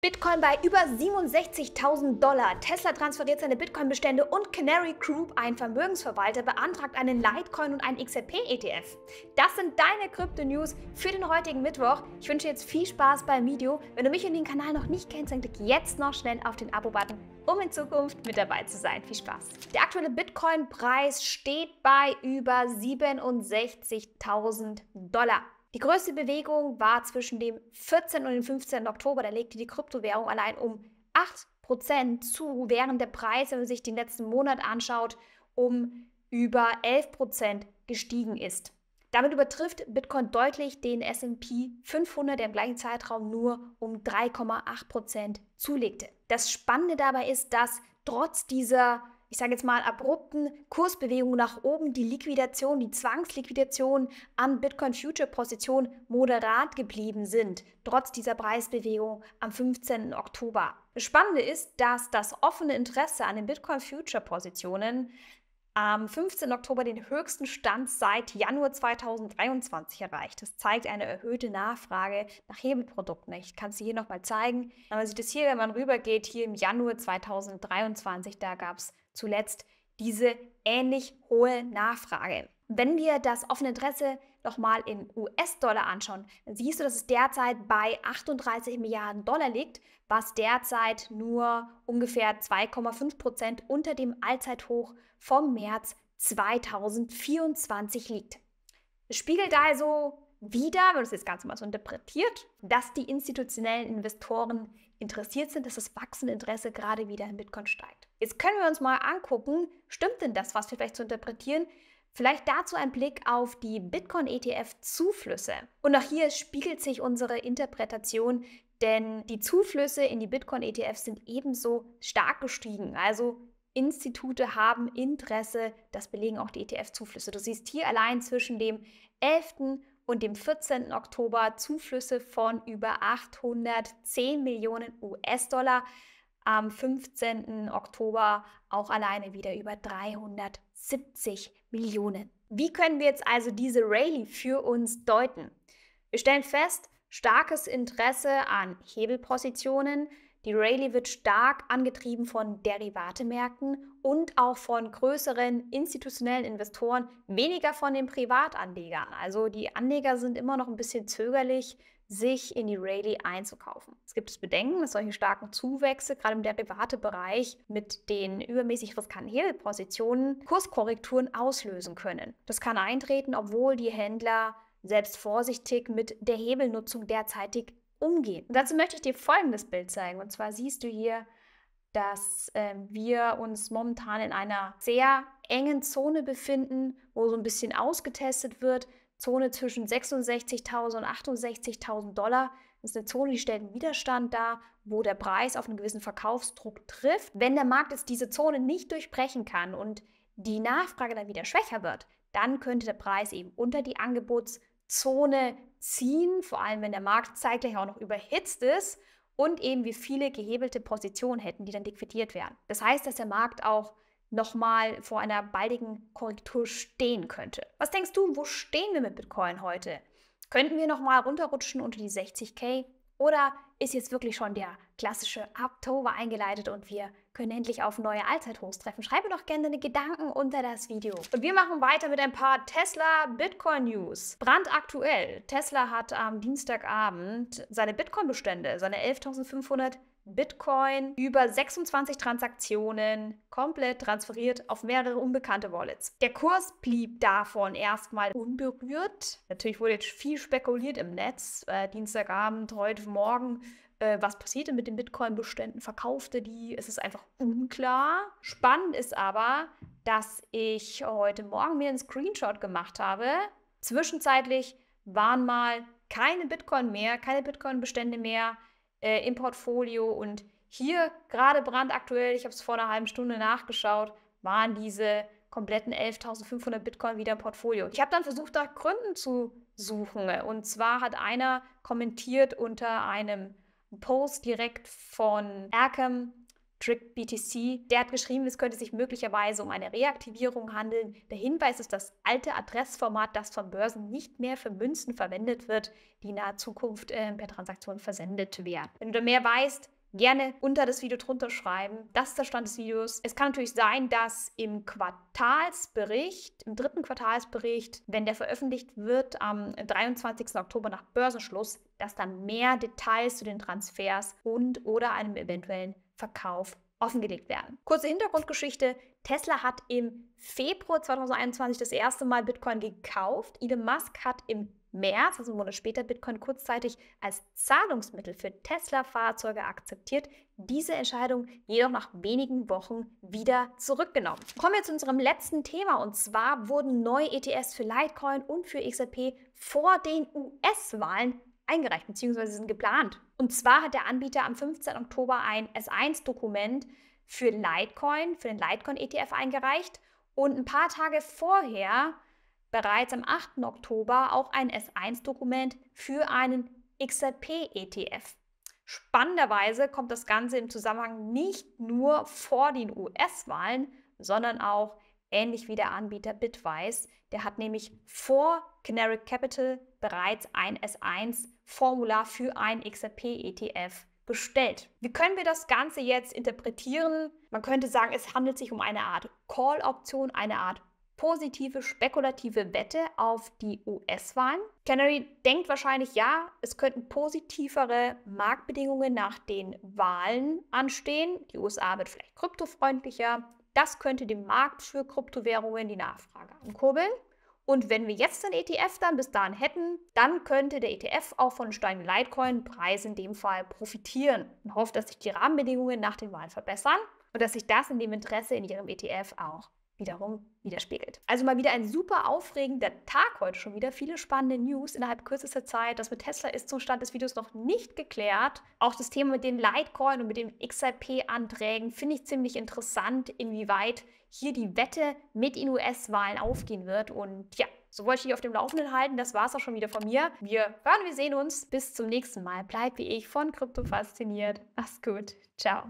Bitcoin bei über 67.000 $. Tesla transferiert seine Bitcoin-Bestände und Canary Group, ein Vermögensverwalter, beantragt einen Litecoin und einen XRP-ETF. Das sind deine Krypto-News für den heutigen Mittwoch. Ich wünsche jetzt viel Spaß beim Video. Wenn du mich und den Kanal noch nicht kennst, dann klick jetzt noch schnell auf den Abo-Button, um in Zukunft mit dabei zu sein. Viel Spaß! Der aktuelle Bitcoin-Preis steht bei über 67.000 $. Die größte Bewegung war zwischen dem 14. und dem 15. Oktober. Da legte die Kryptowährung allein um 8% zu, während der Preis, wenn man sich den letzten Monat anschaut, um über 11% gestiegen ist. Damit übertrifft Bitcoin deutlich den S&P 500, der im gleichen Zeitraum nur um 3,8% zulegte. Das Spannende dabei ist, dass trotz dieser, ich sage jetzt mal, abrupten Kursbewegungen nach oben die Liquidation, die Zwangsliquidation an Bitcoin-Future-Positionen moderat geblieben sind, trotz dieser Preisbewegung am 15. Oktober. Das Spannende ist, dass das offene Interesse an den Bitcoin-Future-Positionen am 15. Oktober den höchsten Stand seit Januar 2023 erreicht. Das zeigt eine erhöhte Nachfrage nach Hebelprodukten. Ich kann es dir hier nochmal zeigen. Man sieht es hier, wenn man rübergeht, hier im Januar 2023, da gab es zuletzt diese ähnlich hohe Nachfrage. Wenn wir das offene Interesse nochmal in US-Dollar anschauen, dann siehst du, dass es derzeit bei 38 Milliarden Dollar liegt, was derzeit nur ungefähr 2,5% unter dem Allzeithoch vom März 2024 liegt. Es spiegelt also wieder, wenn man das jetzt ganz mal so interpretiert, dass die institutionellen Investoren interessiert sind, dass das wachsende Interesse gerade wieder in Bitcoin steigt. Jetzt können wir uns mal angucken, stimmt denn das, was wir vielleicht zu interpretieren? Vielleicht dazu ein Blick auf die Bitcoin-ETF-Zuflüsse. Und auch hier spiegelt sich unsere Interpretation, denn die Zuflüsse in die Bitcoin-ETFs sind ebenso stark gestiegen. Also Institute haben Interesse, das belegen auch die ETF-Zuflüsse. Du siehst hier allein zwischen dem 11. und dem 14. Oktober Zuflüsse von über 810 Millionen US-Dollar. Am 15. Oktober auch alleine wieder über 370 Millionen. Wie können wir jetzt also diese Rallye für uns deuten? Wir stellen fest, starkes Interesse an Hebelpositionen. Die Rallye wird stark angetrieben von Derivatemärkten und auch von größeren institutionellen Investoren, weniger von den Privatanlegern. Also die Anleger sind immer noch ein bisschen zögerlich, sich in die Rallye einzukaufen. Es gibt Bedenken, dass solche starken Zuwächse, gerade im Derivatebereich, mit den übermäßig riskanten Hebelpositionen Kurskorrekturen auslösen können. Das kann eintreten, obwohl die Händler selbst vorsichtig mit der Hebelnutzung derzeitig umgehen. Und dazu möchte ich dir folgendes Bild zeigen. Und zwar siehst du hier, dass wir uns momentan in einer sehr engen Zone befinden, wo so ein bisschen ausgetestet wird. Zone zwischen 66.000 und 68.000 $. Das ist eine Zone, die stellt einen Widerstand dar, wo der Preis auf einen gewissen Verkaufsdruck trifft. Wenn der Markt jetzt diese Zone nicht durchbrechen kann und die Nachfrage dann wieder schwächer wird, dann könnte der Preis eben unter die Angebotszone ziehen, vor allem wenn der Markt zeitgleich auch noch überhitzt ist und eben wir viele gehebelte Positionen hätten, die dann liquidiert werden. Das heißt, dass der Markt auch nochmal vor einer baldigen Korrektur stehen könnte. Was denkst du, wo stehen wir mit Bitcoin heute? Könnten wir nochmal runterrutschen unter die 60.000? Oder ist jetzt wirklich schon der klassische Oktober eingeleitet und wir können endlich auf neue Allzeithochs treffen? Schreib mir doch gerne deine Gedanken unter das Video. Und wir machen weiter mit ein paar Tesla-Bitcoin-News. Brandaktuell. Tesla hat am Dienstagabend seine Bitcoin-Bestände, seine 11.500 Bitcoin über 26 Transaktionen komplett transferiert auf mehrere unbekannte Wallets. Der Kurs blieb davon erstmal unberührt. Natürlich wurde jetzt viel spekuliert im Netz. Dienstagabend, heute Morgen, was passierte mit den Bitcoin-Beständen? Verkaufte die? Es ist einfach unklar. Spannend ist aber, dass ich heute Morgen mir einen Screenshot gemacht habe. Zwischenzeitlich waren mal keine Bitcoin-Bestände mehr im Portfolio und hier gerade brandaktuell, ich habe es vor einer halben Stunde nachgeschaut, waren diese kompletten 11.500 Bitcoin wieder im Portfolio. Ich habe dann versucht, nach Gründen zu suchen und zwar hat einer kommentiert unter einem Post direkt von Arkham Trick BTC, der hat geschrieben, es könnte sich möglicherweise um eine Reaktivierung handeln. Der Hinweis ist das alte Adressformat, das von Börsen nicht mehr für Münzen verwendet wird, die in naher Zukunft per Transaktion versendet werden. Wenn du da mehr weißt, gerne unter das Video drunter schreiben. Das ist der Stand des Videos. Es kann natürlich sein, dass im Quartalsbericht, im dritten Quartalsbericht, wenn der veröffentlicht wird am 23. Oktober nach Börsenschluss, dass dann mehr Details zu den Transfers und oder einem eventuellen Verkauf offengelegt werden. Kurze Hintergrundgeschichte. Tesla hat im Februar 2021 das erste Mal Bitcoin gekauft. Elon Musk hat im März, also einen Monat später, Bitcoin kurzzeitig als Zahlungsmittel für Tesla-Fahrzeuge akzeptiert. Diese Entscheidung jedoch nach wenigen Wochen wieder zurückgenommen. Kommen wir zu unserem letzten Thema, und zwar wurden neue ETFs für Litecoin und für XRP vor den US-Wahlen eingereicht bzw. sind geplant. Und zwar hat der Anbieter am 15. Oktober ein S1-Dokument für Litecoin, für den Litecoin-ETF eingereicht und ein paar Tage vorher, bereits am 8. Oktober, auch ein S1-Dokument für einen XRP-ETF. Spannenderweise kommt das Ganze im Zusammenhang nicht nur vor den US-Wahlen, sondern auch ähnlich wie der Anbieter Bitwise. Der hat nämlich vor Canary Capital bereits ein S1-Formular für einen XRP-ETF bestellt. Wie können wir das Ganze jetzt interpretieren? Man könnte sagen, es handelt sich um eine Art Call-Option, eine Art positive, spekulative Wette auf die US-Wahlen. Canary denkt wahrscheinlich, ja, es könnten positivere Marktbedingungen nach den Wahlen anstehen. Die USA wird vielleicht kryptofreundlicher. Das könnte dem Markt für Kryptowährungen die Nachfrage ankurbeln. Und wenn wir jetzt den ETF dann bis dahin hätten, dann könnte der ETF auch von steigenden Litecoin-Preisen in dem Fall profitieren und hofft, dass sich die Rahmenbedingungen nach den Wahlen verbessern und dass sich das in dem Interesse in ihrem ETF auch wiederum widerspiegelt. Also mal wieder ein super aufregender Tag heute schon wieder. Viele spannende News innerhalb kürzester Zeit. Das mit Tesla ist zum Stand des Videos noch nicht geklärt. Auch das Thema mit den Litecoin und mit den XRP-Anträgen finde ich ziemlich interessant, inwieweit hier die Wette mit den US-Wahlen aufgehen wird. Und ja, so wollte ich dich auf dem Laufenden halten. Das war es auch schon wieder von mir. Wir hören, wir sehen uns. Bis zum nächsten Mal. Bleib wie ich von Krypto fasziniert. Mach's gut. Ciao.